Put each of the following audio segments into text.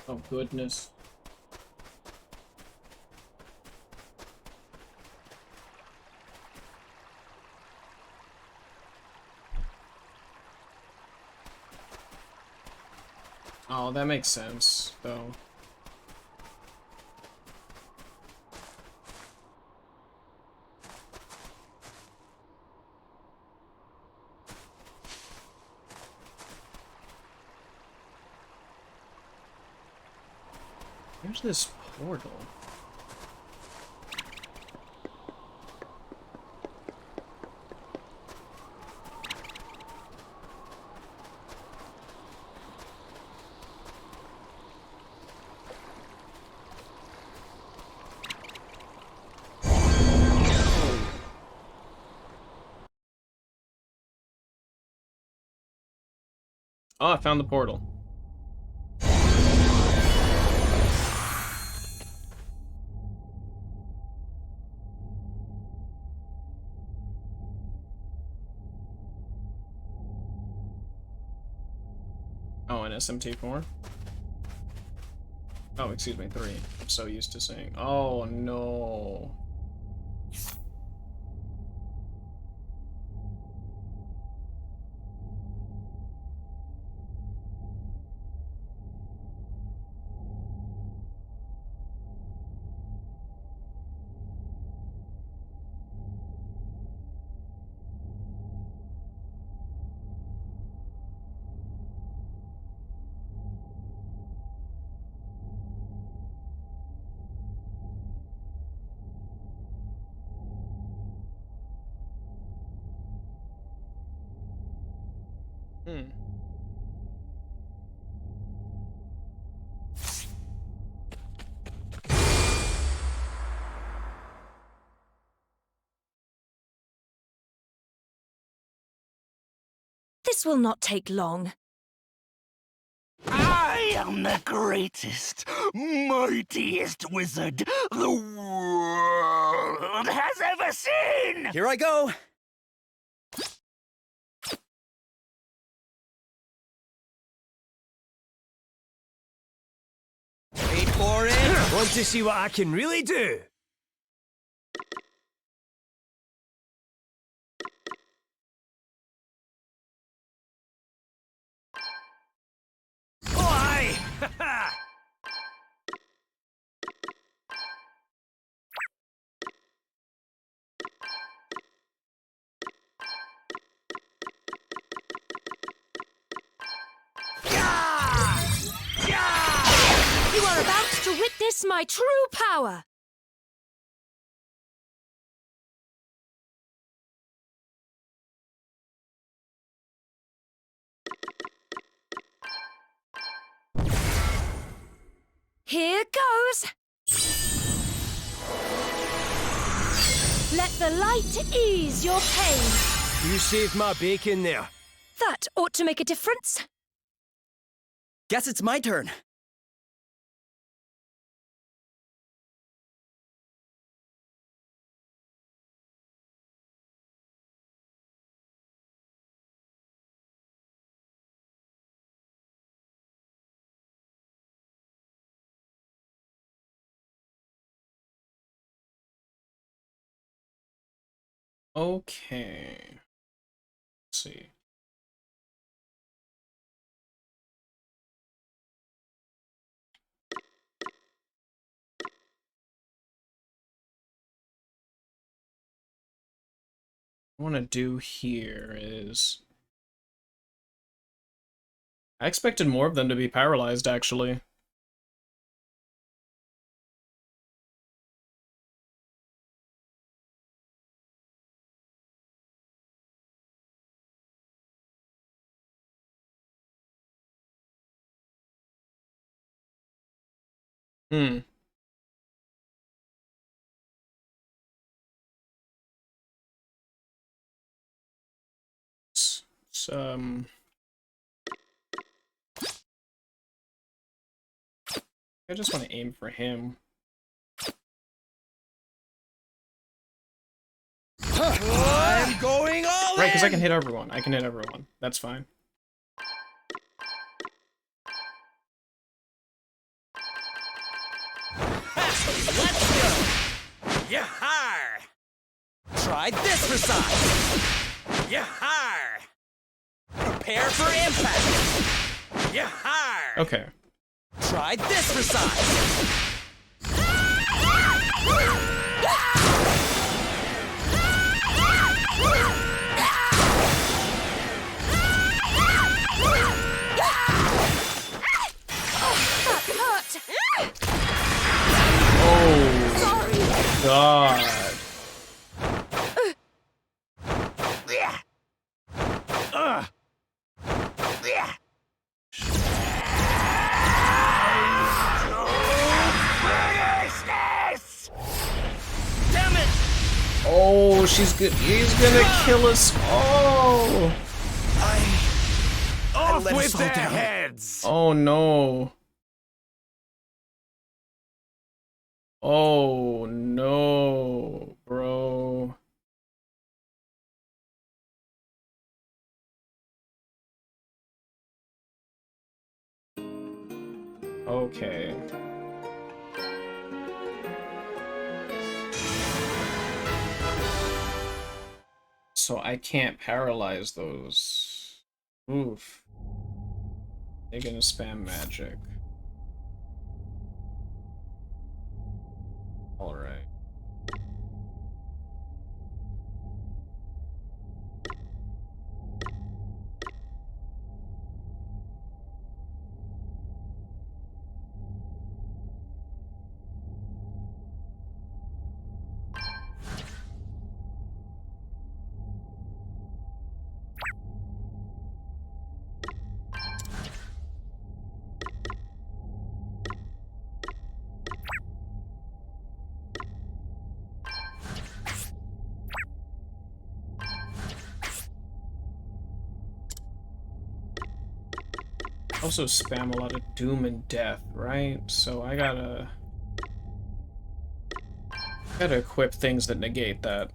Oh, goodness. Oh, that makes sense, though. Where's this portal? Oh, I found the portal. Oh, an SMT4? Oh, excuse me, 3. I'm so used to saying, oh no. This will not take long. I am the greatest, mightiest wizard the world has ever seen! Here I go! Wait for it! Want to see what I can really do? Oh, aye! Ha ha! You are about to witness my true power. Here goes. Let the light ease your pain. You saved my bacon there. That ought to make a difference. Guess it's my turn. Okay. Let's see. What I want to do here is... I expected more of them to be paralyzed, actually. Hmm. It's, I just want to aim for him. I'm going all Right, because I in! can hit everyone. I can hit everyone. That's fine. Let's go! Yahar! Try this for size! Yahar! Prepare for impact! Yahar! Okay. Try this for size! Oh, God. Damn it! Oh, she's good. He's gonna kill us. Oh. Off let us with fall their down. heads! Oh no. Oh no, bro. Okay. So I can't paralyze those. Oof. They're gonna spam magic. Alright. Also spam a lot of doom and death, right? So I gotta equip things that negate that.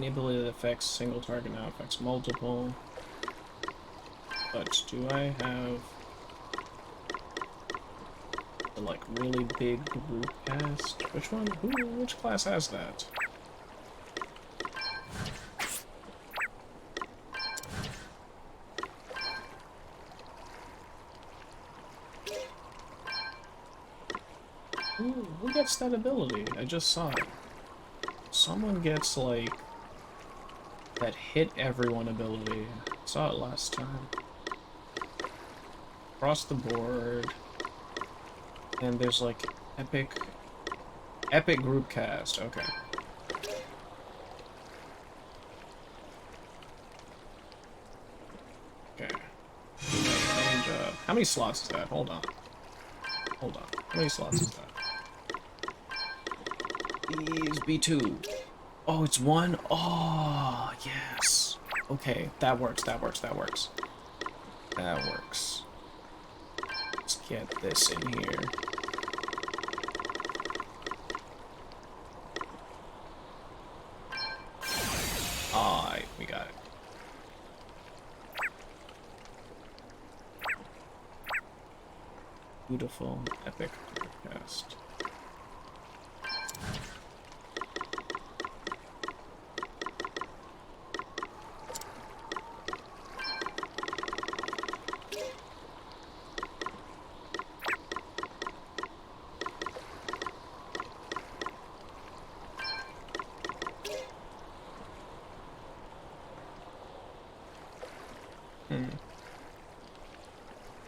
Any ability that affects single target now affects multiple. But do I have the, like, really big group cast? Which one? Which class has that? Ooh, who gets that ability? I just saw it. Someone gets, like, that hit everyone ability. Saw it last time. Across the board. And there's, like, epic group cast. Okay. Okay. Range up. How many slots is that? Hold on. Hold on. How many slots is that? Please be 2. Oh, it's 1? Oh, yes. Okay, that works, that works, that works. That works. Let's get this in here. Alright, we got it. Beautiful, epic cast.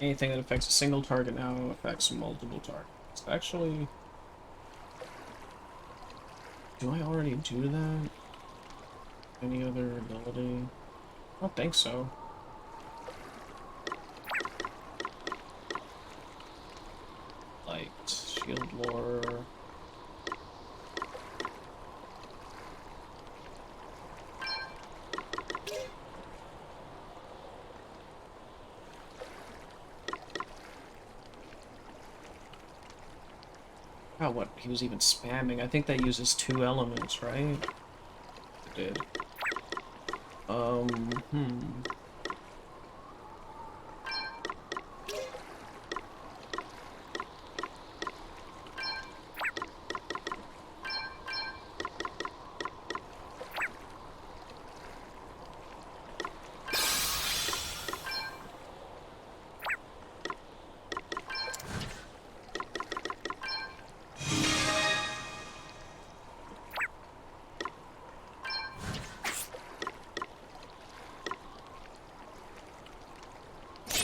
Anything that affects a single target now affects multiple targets. Actually, do I already do that? Any other ability? I don't think so. Light, shield lore. Oh, what he was even spamming. I think that uses 2 elements, right? It did.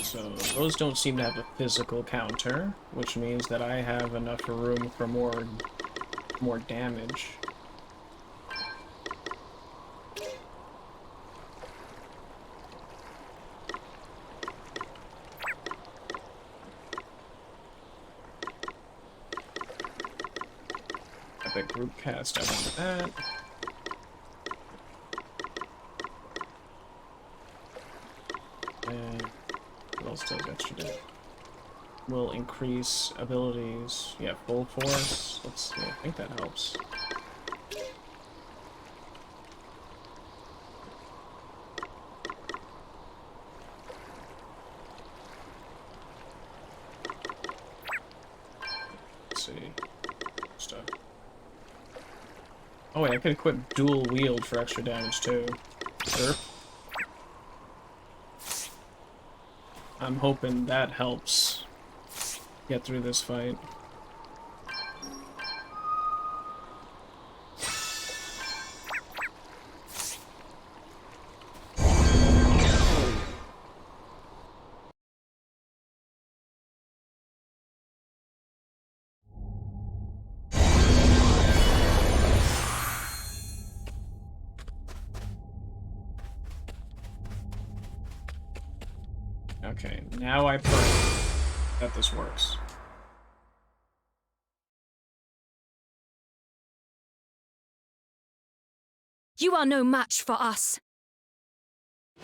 So those don't seem to have a physical counter, which means that I have enough room for more damage. Epic group cast, I want that. And what else does extra damage? Will increase abilities. Yeah, full force. Let's see, I think that helps. Let's see. Stuff. Oh wait, I could equip dual wield for extra damage too. Sure. I'm hoping that helps get through this fight. Okay, now I pray that this works. You are no match for us.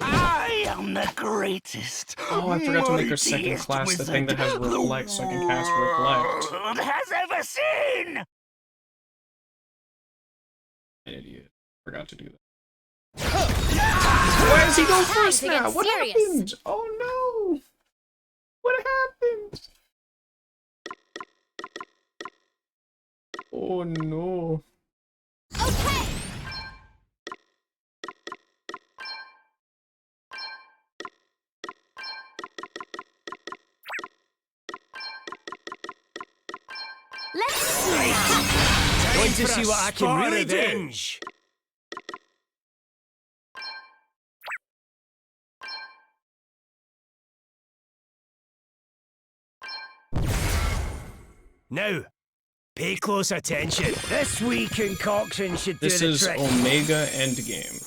I am the greatest. Oh, I forgot to make her second mightiest class the thing that has wizard reflect, so I can cast the reflect. world has ever seen. Idiot. Forgot to do that. Why does he go It's time first to get now? What serious. happened? Oh no! What happened? Oh no. Okay. Let's see now. Want to see what I can really do? revenge. Now, pay close attention. This wee concoction should do This the is trick. Omega Endgame.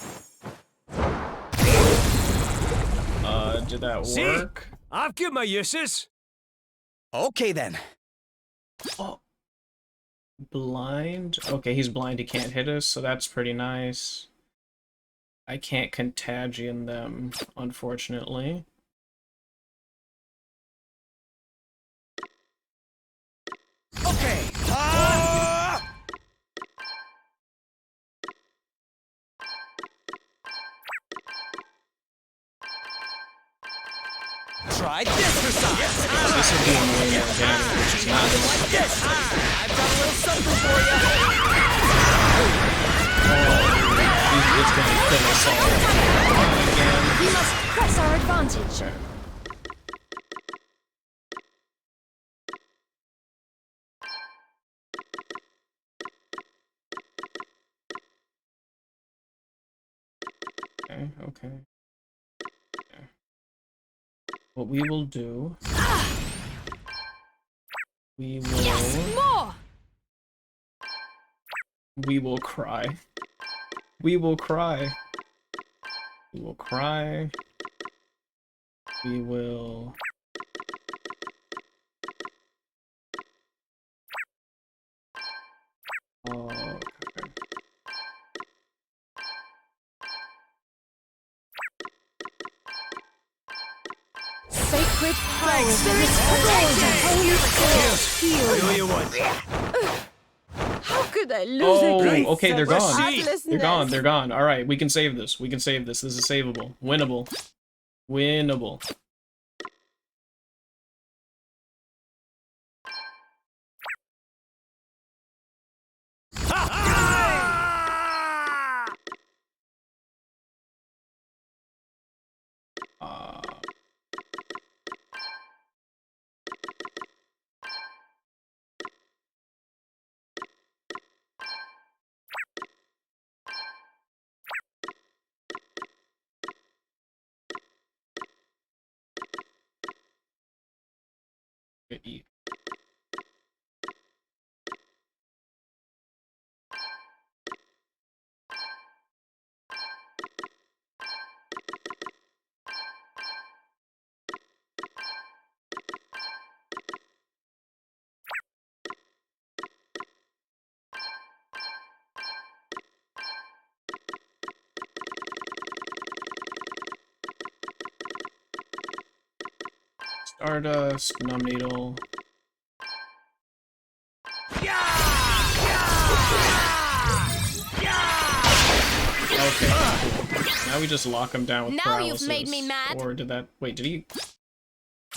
Did that See? work? I've got my uses. Okay then. Oh. Blind? Okay, he's blind, he can't hit us, so that's pretty nice. I can't contagion them, unfortunately. Okay. Try this for size. This is doing way more damage, which is nice. Like this. I've got a little something for you. It's gonna kill us all again. We must press our advantage. Okay. Okay. What we will do, we will Yes, more. we will cry. We will cry. We will cry. We will okay. Sacred power. Heal. Do you want? How could I lose Oh, a great okay, they're sense of gone. heartlessness? They're gone. They're gone. All right, we can save this. We can save this. This is savable. Winnable. Winnable. Uh, eat. Stardust, Numb Needle. Okay. Now we just lock him down with Now paralysis. you've made me mad. Or did that... Wait, did he...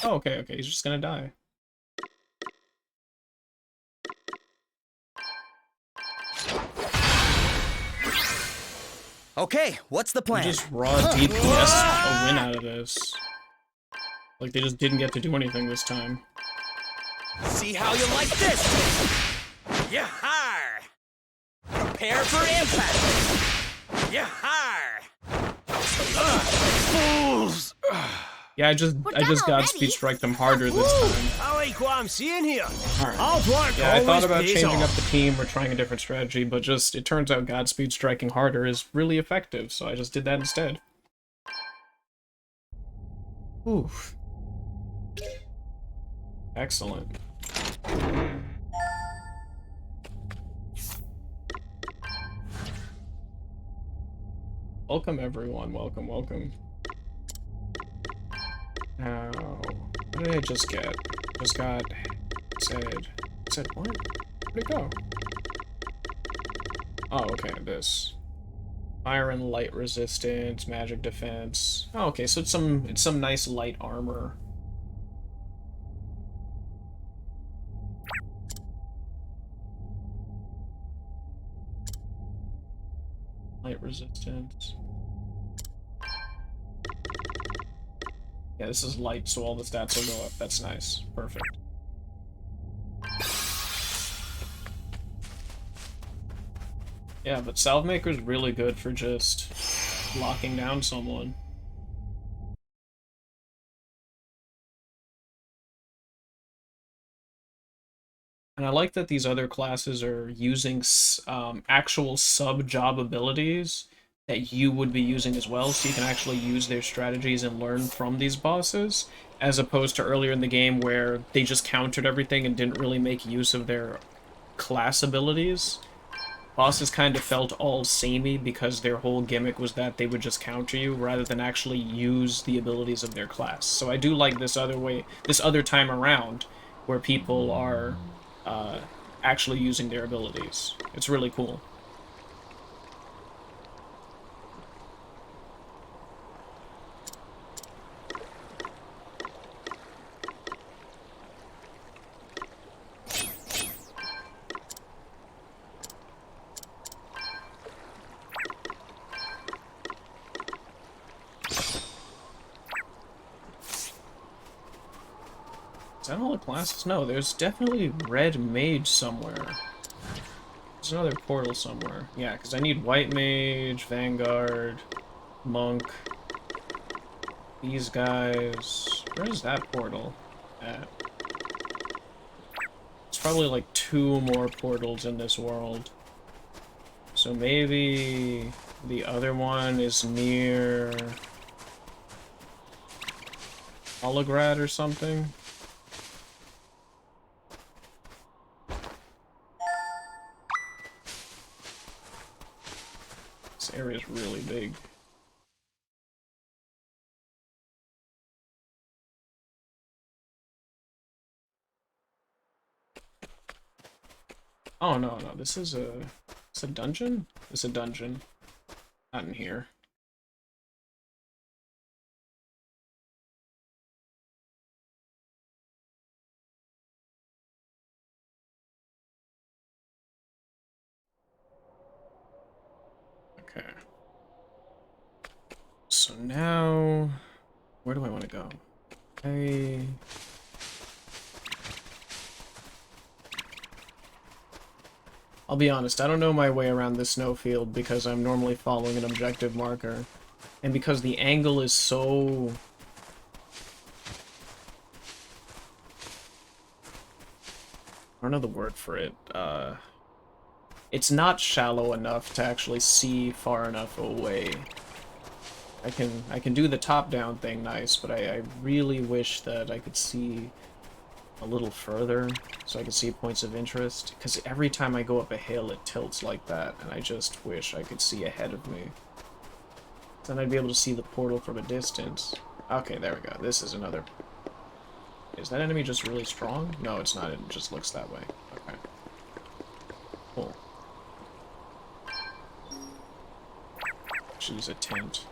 Oh, okay, okay. He's just gonna die. Okay, what's the We plan? just raw DPS a win out of this. Like, they just didn't get to do anything this time. See how you like this. Yahar! Prepare for impact. Yahar! Fools! Yeah, I just done got already? speed strike them harder this time. I like what I'm seeing here. Alright. Hard work Yeah, I thought always about pays changing off. up the team or trying a different strategy, but just it turns out Godspeed striking harder is really effective, so I just did that instead. Oof. Excellent. Welcome everyone, welcome, welcome. Now, what did I just get? Just got said what? Where'd it go? Oh, okay, this. Fire and light resistance, magic defense. Oh, okay, so it's some nice light armor. Light resistance. Yeah, this is light, so all the stats will go up. That's nice. Perfect. Yeah, but Salve Maker's really good for just locking down someone. And I like that these other classes are using actual sub-job abilities that you would be using as well, so you can actually use their strategies and learn from these bosses, as opposed to earlier in the game where they just countered everything and didn't really make use of their class abilities. Bosses kind of felt all samey because their whole gimmick was that they would just counter you rather than actually use the abilities of their class. So I do like this other time around, where people are actually using their abilities. It's really cool. Is that all the classes? No, there's definitely Red Mage somewhere. There's another portal somewhere. Yeah, because I need White Mage, Vanguard, Monk, these guys. Where's that portal at? It's probably like 2 more portals in this world. So maybe the other one is near Holograd or something? This area is really big. Oh no, this is a dungeon? It's a dungeon. Not in here. Okay. So now, where do I want to go? I'll be honest, I don't know my way around this snowfield because I'm normally following an objective marker. And because the angle is so... I don't know the word for it. It's not shallow enough to actually see far enough away. I can do the top-down thing nice, but I really wish that I could see a little further, so I could see points of interest. Because every time I go up a hill, it tilts like that, and I just wish I could see ahead of me. Then I'd be able to see the portal from a distance. Okay, there we go. This is another... Is that enemy just really strong? No, it's not. It just looks that way. Okay. Cool. Choose a tent.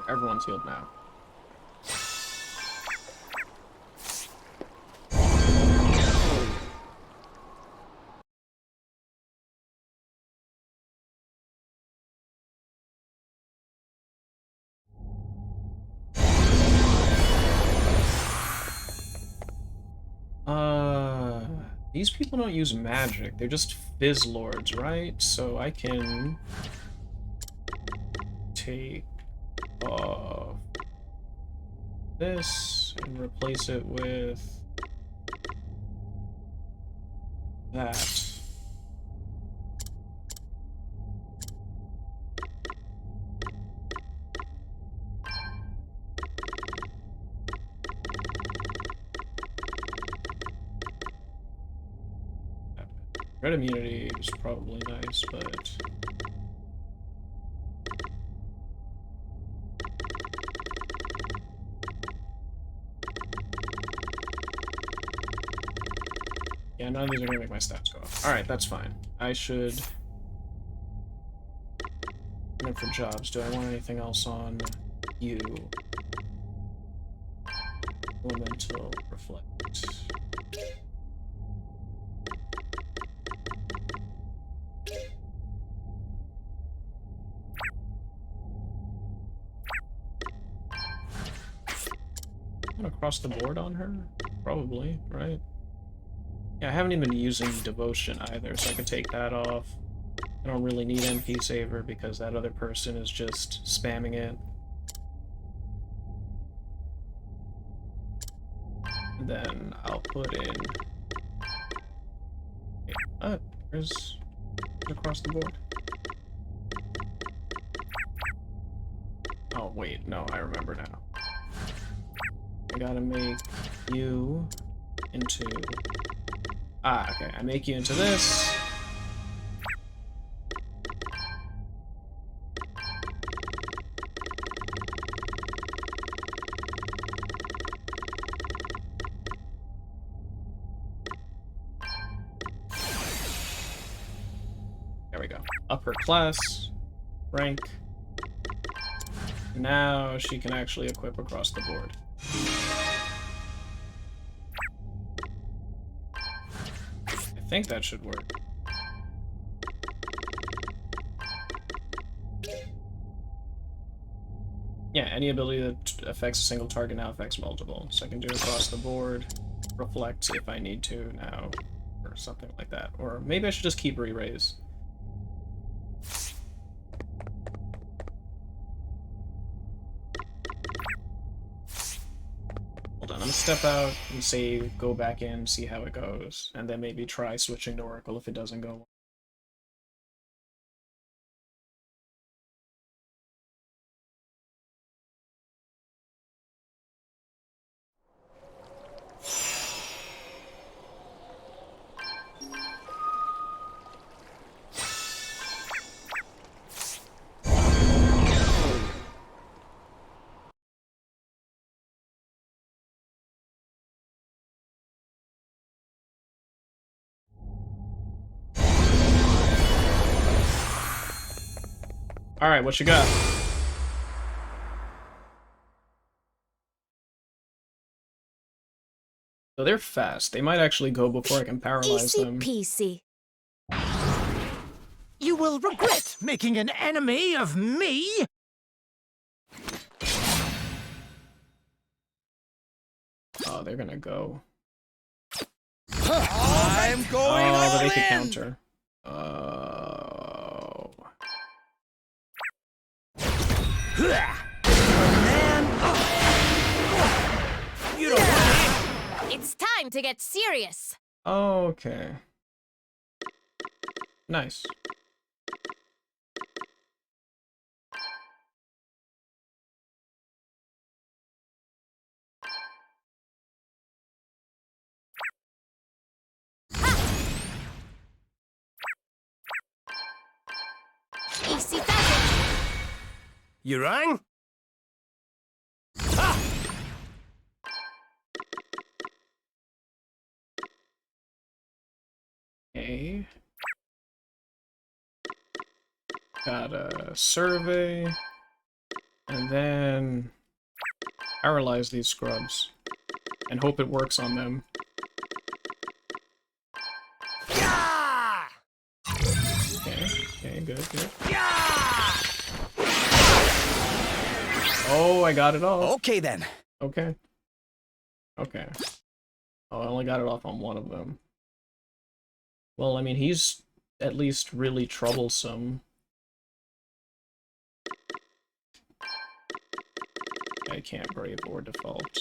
Everyone's healed now. These people don't use magic, they're just Fizz Lords, right? So I can take off this and replace it with that. Red immunity is probably nice, but... Yeah, none of these are gonna make my stats go up. Alright, that's fine. I should... Look for jobs. Do I want anything else on you? Elemental reflect. I'm gonna cross the board on her? Probably, right? Yeah, I haven't even been using devotion either, so I can take that off. I don't really need MP Saver because that other person is just spamming it. And then I'll put in... Wait, where's across the board? Oh, wait, no, I remember now. I gotta make you into... Ah, okay, I make you into this. There we go. Upper class, rank. Now she can actually equip across the board. I think that should work. Yeah, any ability that affects a single target now affects multiple. So I can do across the board, reflect if I need to now, or something like that. Or maybe I should just keep re-raise. Hold on, I'm gonna step out and save, go back in, see how it goes, and then maybe try switching to Oracle if it doesn't go well. Alright, what you got? So they're fast. They might actually go before I can paralyze Easy them. peasy. You will regret making an enemy of me! Oh, they're gonna go. I'm going Oh, all but they could in! counter. Oh. You don't want It's time to get serious. Okay. Nice. Easy does it. You rang? Okay. Got a survey. And then paralyze these scrubs. And hope it works on them. Yeah! Okay, good. Yeah! Oh, I got it off. Okay then. Okay. Okay. Oh, I only got it off on one of them. Well, I mean, he's at least really troublesome. I can't brave or default.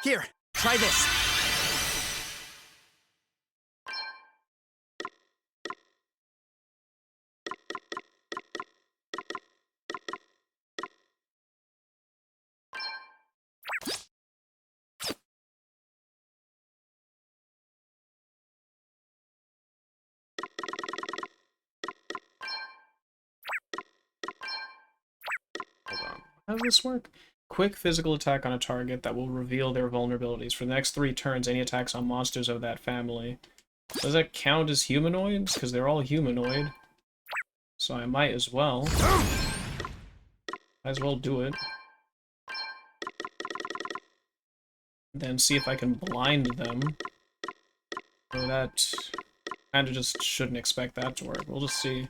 Here, try this. Hold on. How does this work? Quick physical attack on a target that will reveal their vulnerabilities. For the next 3 turns, any attacks on monsters of that family. Does that count as humanoids? Because they're all humanoid. So I might as well. Might as well do it. Then see if I can blind them. So that... kinda just shouldn't expect that to work. We'll just see.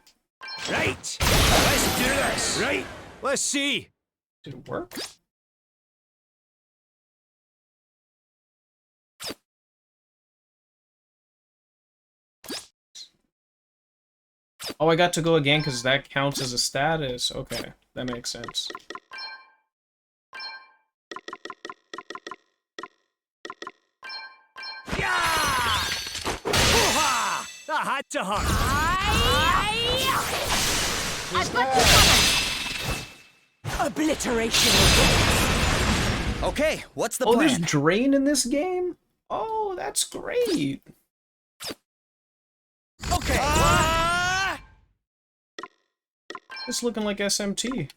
Right! Let's do this! Right! Let's see! Did it work? Oh, I got to go again because that counts as a status. Okay, that makes sense. Yeah! Hoo-ha! That had to hurt. I've got you covered! Obliteration. Okay, what's the Oh, there's plan? Drain in this game? Oh, that's great. Okay. It's looking like SMT.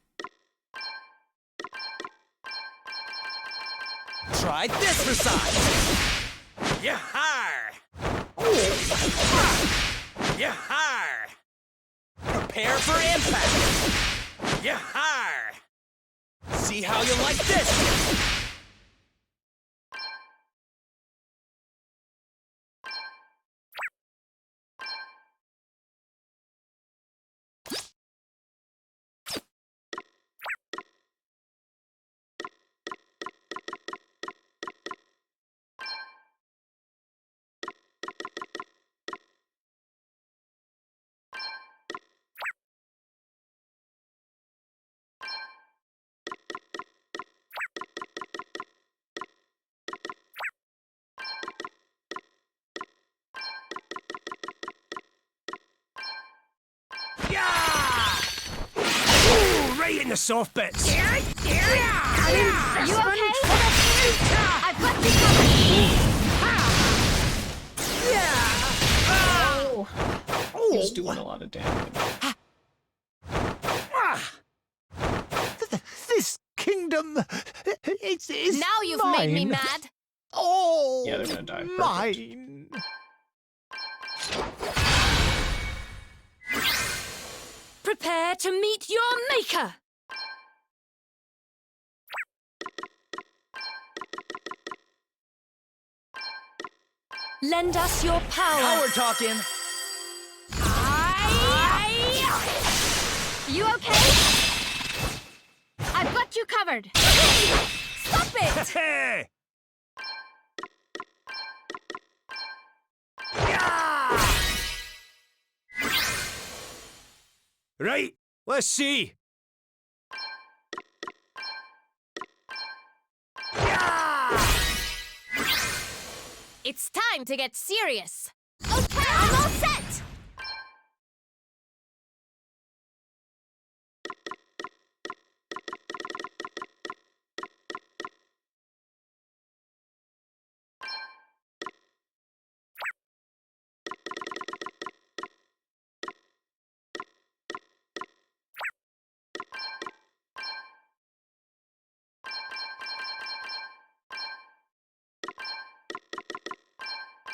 Try this for size. Yahar! Yahar! Prepare for impact. Yahar! See how you like this. Yeah! Ooh, right in the soft bits. You okay? I've got you covered! He's doing a lot of damage. This kingdom is Now you've made me mad! Oh, Yeah, they're gonna die. Perfect. mine. Prepare to meet your maker! Lend us your power! Now we're talking. You okay? I've got you covered! Stop it! Hey! Yeah! Right, let's see. Yeah! It's time to get serious! Okay, I'm all set!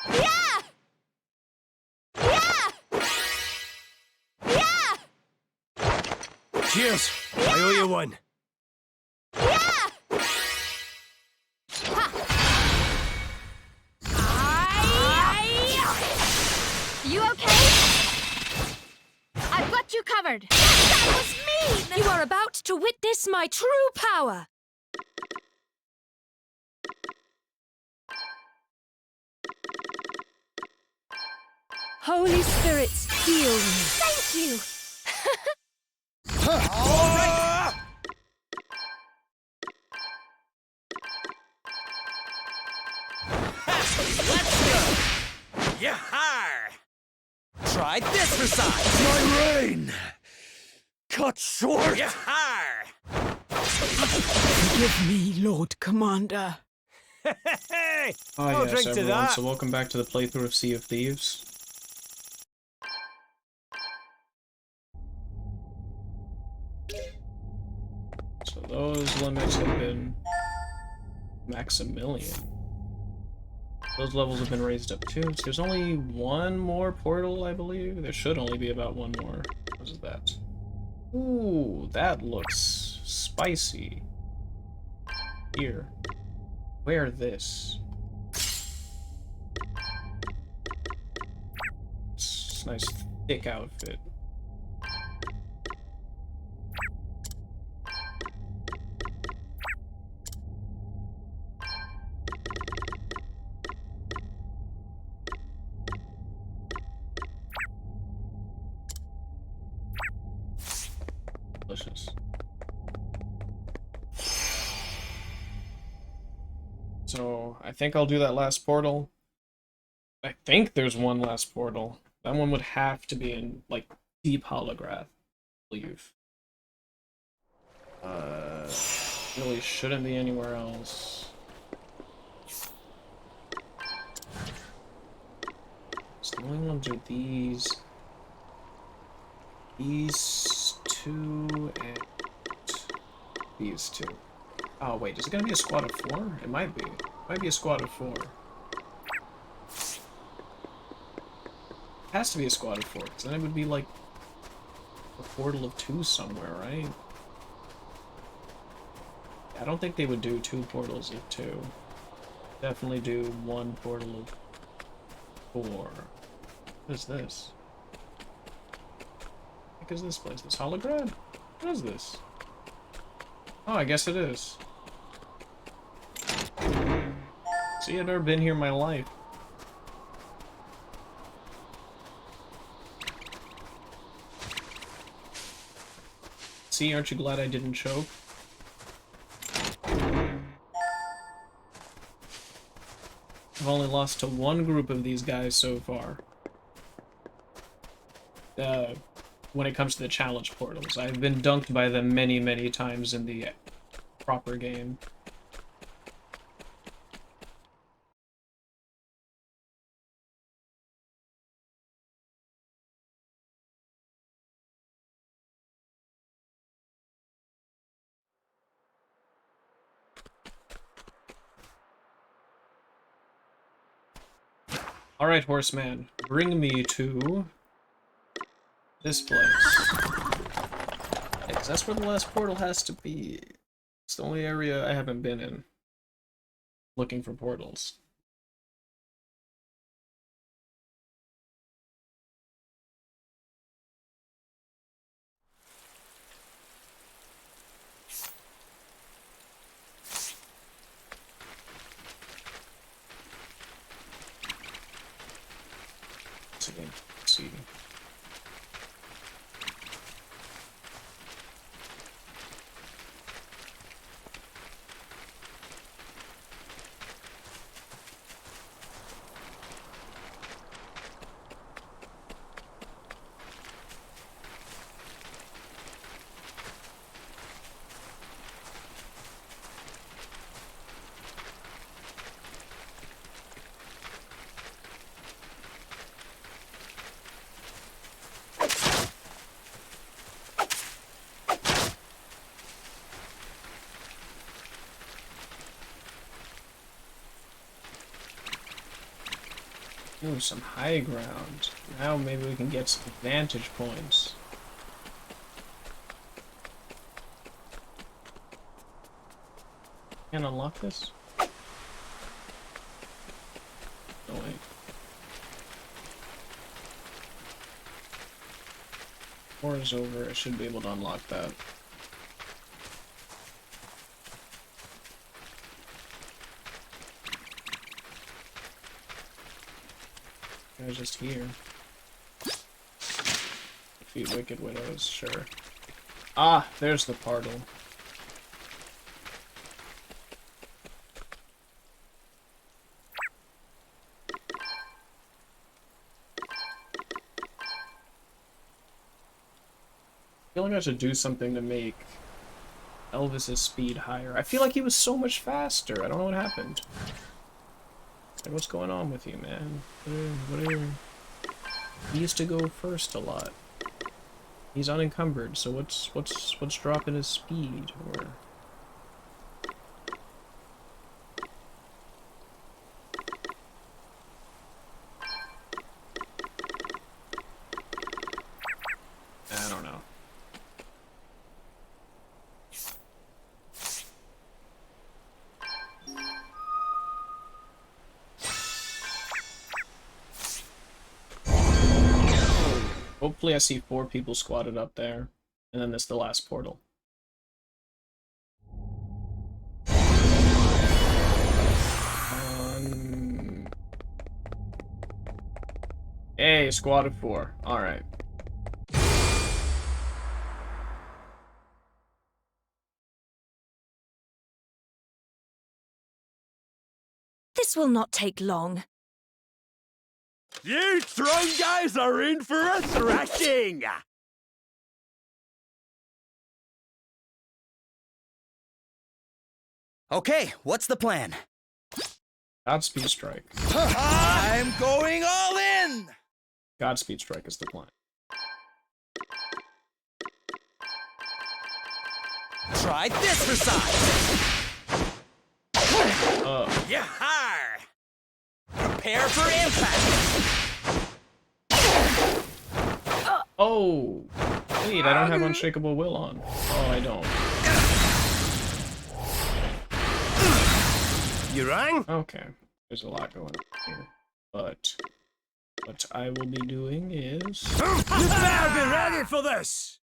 Yeah! Yeah! Yeah! Cheers. I owe you one. Yeah! You okay? I've got you covered. That was mean! You are about to witness my true power. Holy spirits, heal me. Thank you. Yahar! Try this for size. My reign cut short. Yahar! Forgive me, Lord Commander. Hey! Oh I'll yes, drink to everyone. that. So welcome back to the playthrough of Sea of Thieves. So Those limits have been Maximilian. Those levels have been raised up too. So there's only one more portal, I believe. There should only be about one more. What is that? Ooh, that looks spicy. Here. Wear this. It's a nice thick outfit. Delicious. So, I think I'll do that last portal. I think there's one last portal. That one would have to be in, like, Deep Holograph, I believe. Really shouldn't be anywhere else. So the only ones are these. These two and these two. Oh wait, is it gonna be a squad of 4? It might be. It might be a squad of 4. It has to be a squad of 4, because then it would be like a portal of 2 somewhere, right? I don't think they would do 2 portals of 2. Definitely do 1 portal of 4. What is this? What is this place? This Holograd? What is this? Oh, I guess it is. See, I've never been here in my life. See, aren't you glad I didn't choke? I've only lost to 1 group of these guys so far. When it comes to the challenge portals. I've been dunked by them many, many times in the proper game. Alright, horseman, bring me to this place. Yeah, 'cause that's where the last portal has to be. It's the only area I haven't been in. Looking for portals. Let's see. Ooh, some high ground. Now maybe we can get some vantage points. Can't unlock this? Oh wait. War is over, I should be able to unlock that. I was just here. Defeat Wicked Widows, sure. Ah, there's the portal. I feel like I should do something to make Elvis's speed higher. I feel like he was so much faster. I don't know what happened. Like, what's going on with you, man? Whatever. He used to go first a lot. He's unencumbered, so what's dropping his speed? Or Hopefully I see 4 people squatted up there. And then this is the last portal. Hey, squad of 4. Alright. This will not take long. You strong guys are in for a thrashing! Okay, what's the plan? Godspeed Strike. I'm going all in! Godspeed Strike is the plan. Try this for size! Yahar! Prepare for impact! Oh! Wait, I don't have Unshakable Will on. Oh, I don't. You rang? Okay. There's a lot going on here. But what I will be doing is... You better be ready for this!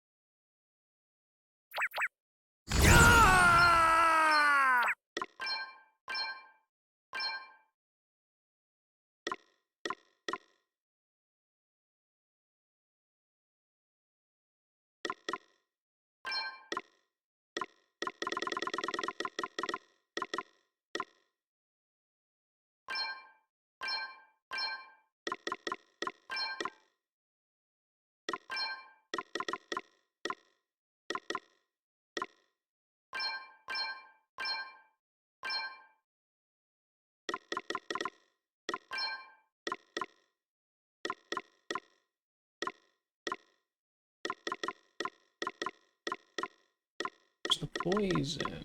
Where's the poison?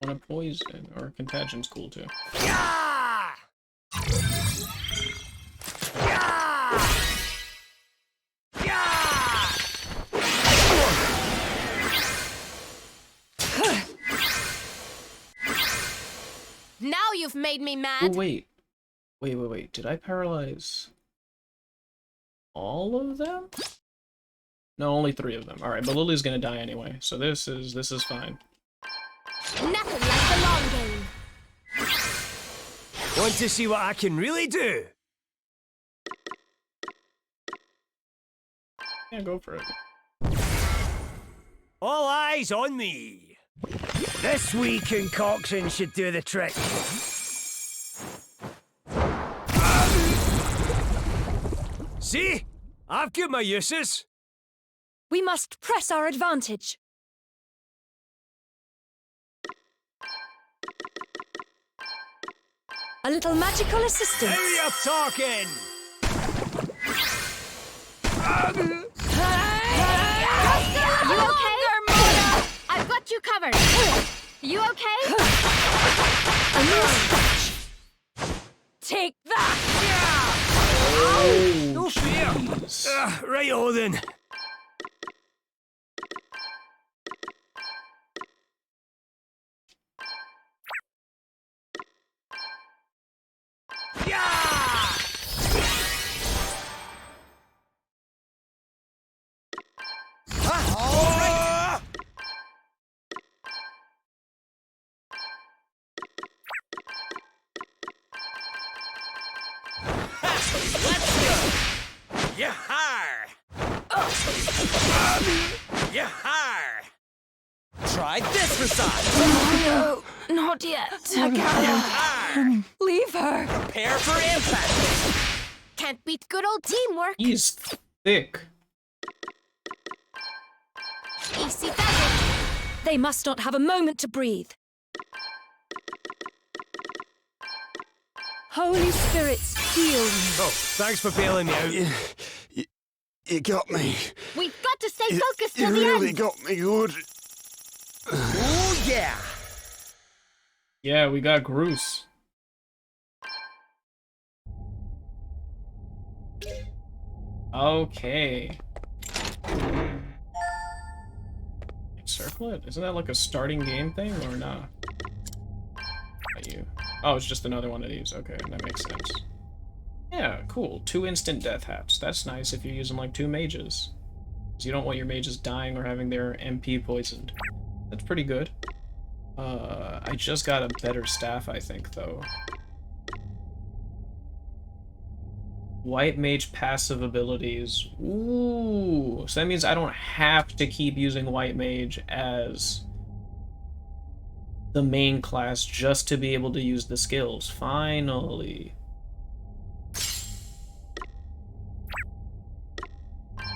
I want a poison, or contagion's cool too. Yeah! Yeah! Yeah! Now you've made me Oh, mad. wait. Wait. Did I paralyze all of them? No, only 3 of them. Alright, but Lily's gonna die anyway, so this is fine. Nothing like the long game. Want to see what I can really do? Yeah, go for it. All eyes on me. This wee concoction should do the trick. See? I've got my uses. We must press our advantage. A little magical assistance. Hurry up talking! You okay? I've got you covered. You okay? A new stretch. Take that! Oh, No fear. jeez. Right-o then. Yeah! All right! Let's go! Yahar! Yahar! Try this for size! No, not yet. Yahar! Leave her. Prepare for impact! Can't beat good old teamwork. He's thick. Easy does it. They must not have a moment to breathe. Holy spirits, heal me. Oh, thanks for bailing me out. You got me. We've got to stay focused You till the really end. got me good. Oh yeah! Yeah, we got Groose. Okay. Circle it? Isn't that like a starting game thing or not? Not you. Oh, it's just another one of these. Okay, that makes sense. Yeah, cool. 2 instant death haps. That's nice if you're using like 2 mages. Because you don't want your mages dying or having their MP poisoned. That's pretty good. I just got a better staff, I think, though. White mage passive abilities. Ooh, so that means I don't have to keep using white mage as the main class just to be able to use the skills. Finally.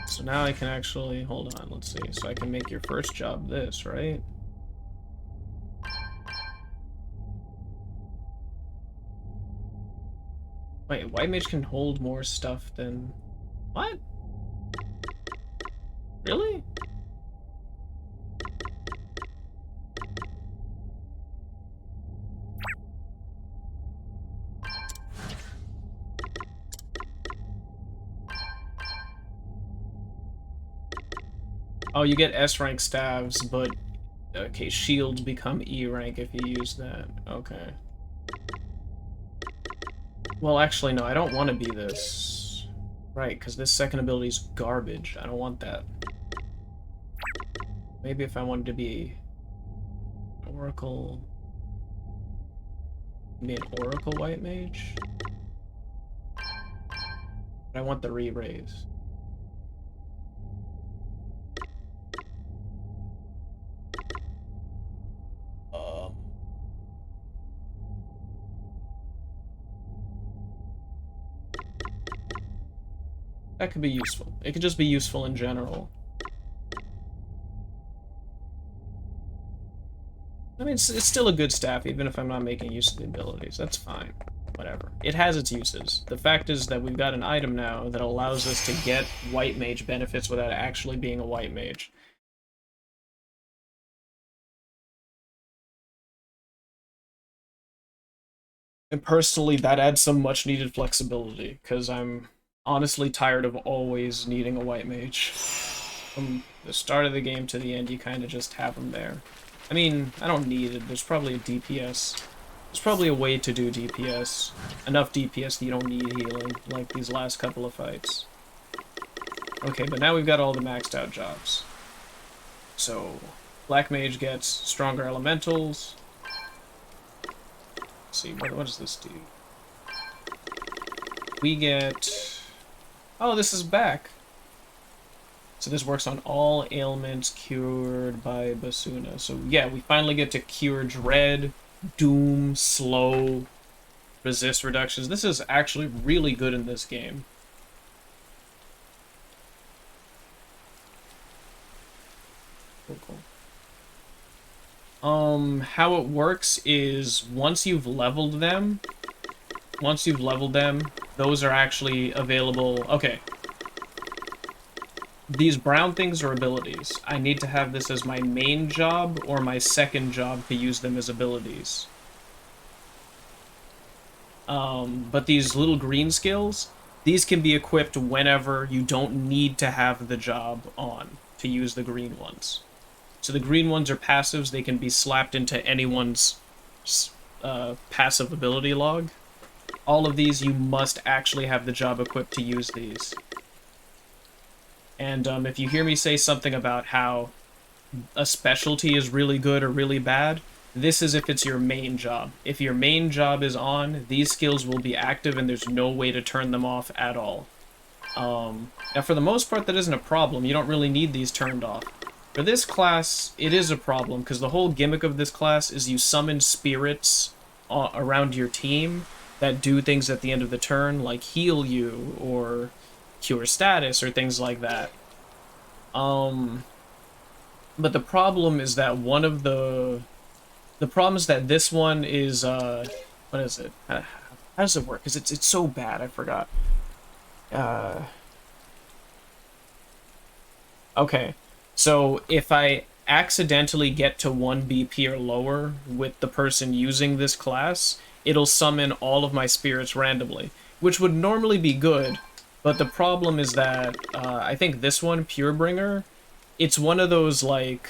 So now I can actually, hold on, let's see. So I can make your first job this, right? Wait, white mage can hold more stuff than... What? Really? Oh, you get S rank staves, but okay, shields become E rank if you use that. Okay. Well, actually, no, I don't want to be this. Right, because this second ability is garbage. I don't want that. Maybe if I wanted to be Oracle... Be an Oracle White Mage? But I want the re-raise. That could be useful. It could just be useful in general. I mean, it's still a good staff, even if I'm not making use of the abilities. That's fine. Whatever. It has its uses. The fact is that we've got an item now that allows us to get white mage benefits without actually being a white mage. And personally, that adds some much-needed flexibility, because I'm honestly tired of always needing a white mage. From the start of the game to the end, you kind of just have them there. I mean, I don't need it. There's probably a DPS. There's probably a way to do DPS. Enough DPS that you don't need healing, like these last couple of fights. Okay, but now we've got all the maxed out jobs. So, Black Mage gets stronger elementals. Let's see, what does this do? We get... Oh, this is back. So this works on all ailments cured by Basuna. So yeah, we finally get to cure Dread, Doom, Slow, Resist reductions. This is actually really good in this game. Cool. How it works is once you've leveled them, those are actually available. Okay. These brown things are abilities. I need to have this as my main job or my second job to use them as abilities. But these little green skills, these can be equipped whenever you don't need to have the job on to use the green ones. So the green ones are passives. They can be slapped into anyone's passive ability log. All of these, you must actually have the job equipped to use these. And if you hear me say something about how a specialty is really good or really bad, this is if it's your main job. If your main job is on, these skills will be active and there's no way to turn them off at all. Now for the most part, that isn't a problem. You don't really need these turned off. For this class, it is a problem, because the whole gimmick of this class is you summon spirits around your team that do things at the end of the turn, like heal you, or cure status, or things like that. But the problem is that this one is, what is it? How does it work? Because it's so bad, I forgot. Okay, so if I accidentally get to 1 BP or lower with the person using this class, it'll summon all of my spirits randomly, which would normally be good, but the problem is that, I think this one, Purebringer, it's one of those, like,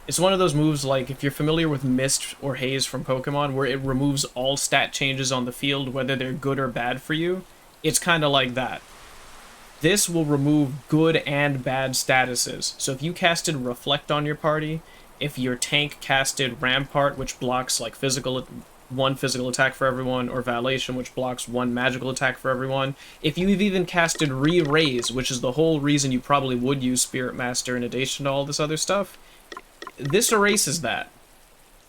it's one of those moves, like, if you're familiar with Mist or Haze from Pokemon, where it removes all stat changes on the field, whether they're good or bad for you, It's kind of like that. This will remove good and bad statuses. So if you casted Reflect on your party, if your tank casted Rampart, which blocks like one physical attack for everyone, or Valation, which blocks one magical attack for everyone, if you've even casted Re-Raise, which is the whole reason you probably would use Spirit Master in addition to all this other stuff, this erases that.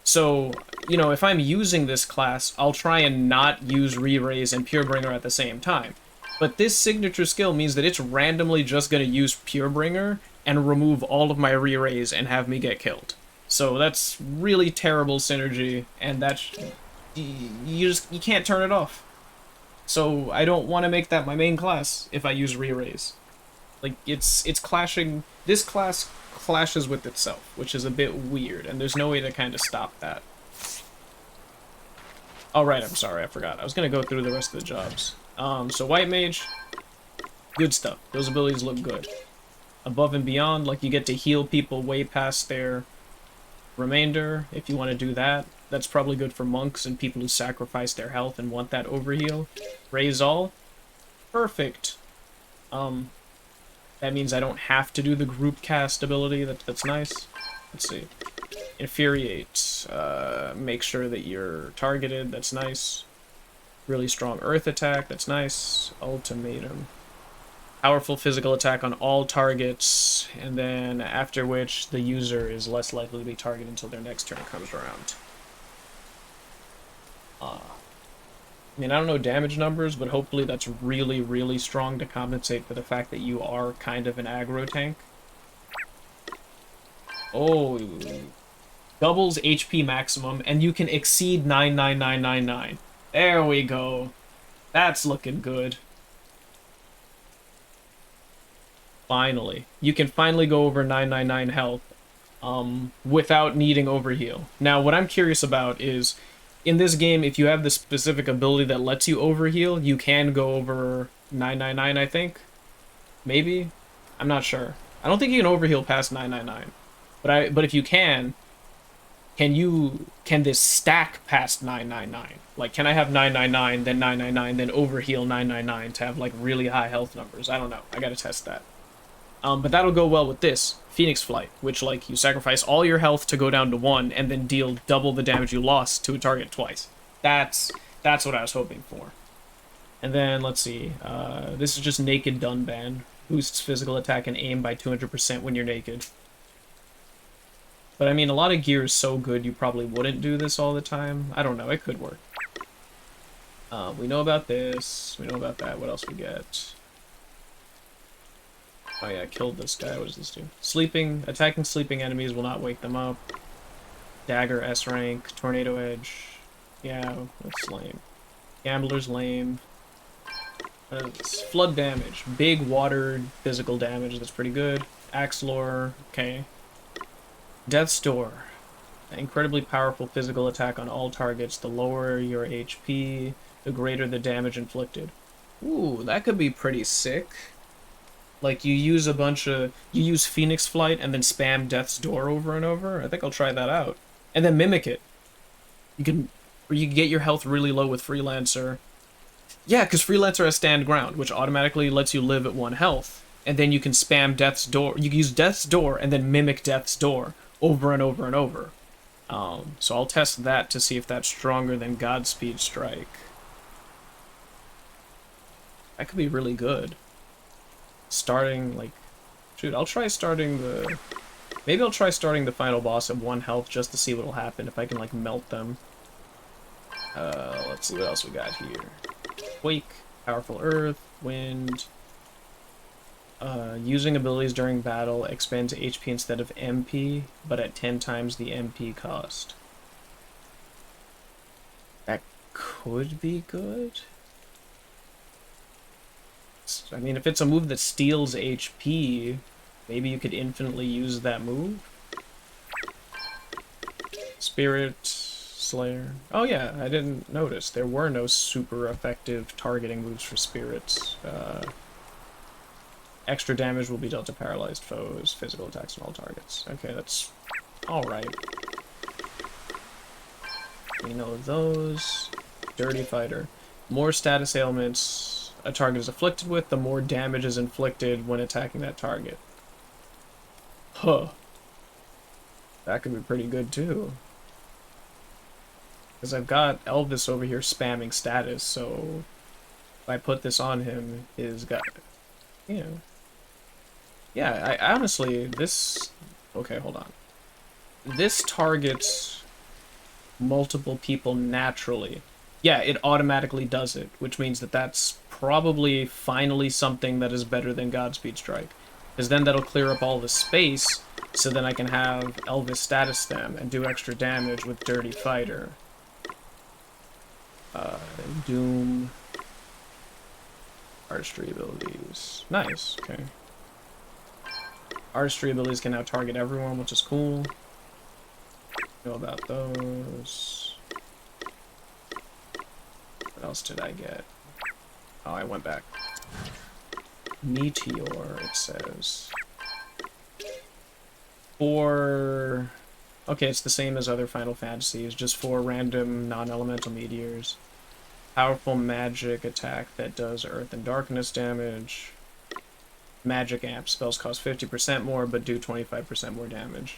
So, you know, if I'm using this class, I'll try and not use Re-Raise and Purebringer at the same time. But this signature skill means that it's randomly just going to use Purebringer and remove all of my Re-Raise and have me get killed. So that's really terrible synergy, and that's... you can't turn it off. So I don't want to make that my main class if I use Re-Raise. Like, it's clashing... This class clashes with itself, which is a bit weird, and there's no way to kind of stop that. Oh, right, I'm sorry, I forgot. I was going to go through the rest of the jobs. So White Mage, good stuff. Those abilities look good. Above and Beyond, like, you get to heal people way past their remainder, if you want to do that. That's probably good for monks and people who sacrifice their health and want that overheal. Raise All, perfect. That means I don't have to do the group cast ability. That's nice. Let's see. Infuriate. Make sure that you're targeted. That's nice. Really strong Earth attack. That's nice. Ultimatum. Powerful physical attack on all targets, and then after which the user is less likely to be targeted until their next turn comes around. I mean, I don't know damage numbers, but hopefully that's really, really strong to compensate for the fact that you are kind of an aggro tank. Oh, doubles HP maximum, and you can exceed 99999. There we go. That's looking good. Finally. You can finally go over 999 health without needing overheal. Now, what I'm curious about is, in this game, if you have the specific ability that lets you overheal, you can go over 999, I think. Maybe? I'm not sure. I don't think you can overheal past 999. But if you can this stack past 999? Like, can I have 999, then 999, then overheal 999 to have, like, really high health numbers? I don't know. I gotta test that. But that'll go well with this, Phoenix Flight, which, like, you sacrifice all your health to go down to 1, and then deal double the damage you lost to a target twice. That's what I was hoping for. And then, let's see, this is just Naked Dunban. Boosts physical attack and aim by 200% when you're naked. But, I mean, a lot of gear is so good you probably wouldn't do this all the time. I don't know, it could work. We know about this, we know about that, what else we get? Oh yeah, I killed this guy. What does this do? Attacking sleeping enemies will not wake them up. Dagger S rank, Tornado Edge. Yeah, that's lame. Gambler's lame. Flood damage. Big water physical damage, that's pretty good. Axe Lore, okay. Death's Door. Incredibly powerful physical attack on all targets. The lower your HP, the greater the damage inflicted. Ooh, that could be pretty sick. Like, you use Phoenix Flight and then spam Death's Door over and over. I think I'll try that out. And then mimic it. You can get your health really low with Freelancer. Yeah, because Freelancer has Stand Ground, which automatically lets you live at 1 health. And then you can spam Death's Door. You can use Death's Door and then mimic Death's Door over and over and over. So I'll test that to see if that's stronger than Godspeed Strike. That could be really good. Starting, like... Shoot, I'll try starting the... Maybe I'll try starting the final boss at 1 health just to see what'll happen if I can, like, melt them. Let's see what else we got here. Quake, Powerful Earth, Wind... using abilities during battle expands HP instead of MP, but at 10 times the MP cost. That could be good. I mean, if it's a move that steals HP, maybe you could infinitely use that move. Spirit Slayer. Oh yeah, I didn't notice. There were no super effective targeting moves for spirits. Extra damage will be dealt to paralyzed foes, physical attacks on all targets. Okay, that's alright. We know those. Dirty Fighter. More status ailments. a target is afflicted with, the more damage is inflicted when attacking that target. Huh. That could be pretty good too. Because I've got Elvis over here spamming status, so if I put this on him, his guy, you know. Yeah, I honestly, this... Okay, hold on. This targets multiple people naturally. Yeah, it automatically does it, which means that that's probably finally something that is better than Godspeed Strike. Because then that'll clear up all the space, so then I can have Elvis status them and do extra damage with Dirty Fighter. Doom. Artistry abilities. Nice, okay. Artistry abilities can now target everyone, which is cool. Know about those. What else did I get? Oh, I went back. Meteor, it says. For... Okay, it's the same as other Final Fantasies, just 4 random non-elemental meteors. Powerful magic attack that does earth and darkness damage. Magic amp spells cost 50% more, but do 25% more damage.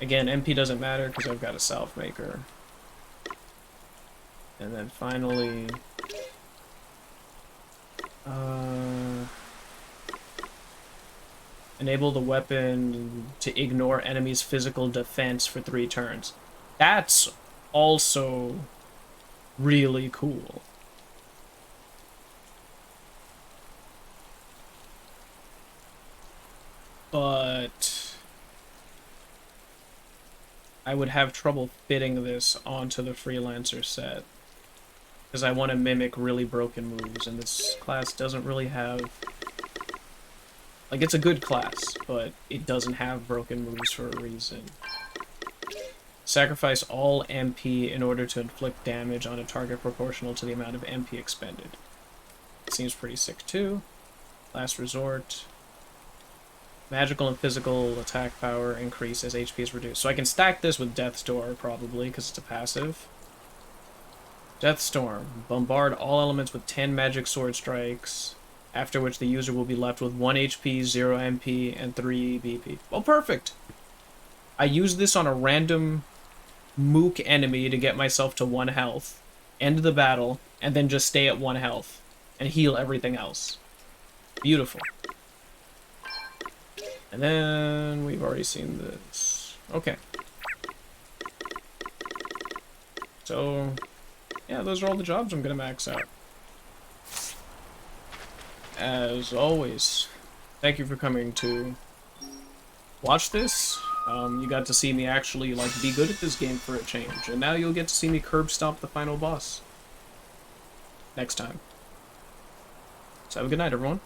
Again, MP doesn't matter because I've got a Self Maker. And then finally... enable the weapon to ignore enemies' physical defense for 3 turns. That's also really cool. But I would have trouble fitting this onto the Freelancer set, because I want to mimic really broken moves, and this class doesn't really have... Like, it's a good class, but it doesn't have broken moves for a reason. Sacrifice all MP in order to inflict damage on a target proportional to the amount of MP expended. Seems pretty sick too. Last resort. Magical and physical attack power increase as HP is reduced. So I can stack this with Death's Door, probably, because it's a passive. Death Storm. Bombard all elements with 10 magic sword strikes, after which the user will be left with 1 HP, 0 MP, and 3 BP. Well, perfect! I use this on a random mook enemy to get myself to 1 health, end the battle, and then just stay at 1 health, and heal everything else. Beautiful. And then we've already seen this. Okay. So, yeah, those are all the jobs I'm gonna max out. As always, thank you for coming to watch this. You got to see me actually, like, be good at this game for a change, and now you'll get to see me curb stomp the final boss next time. So have a good night, everyone.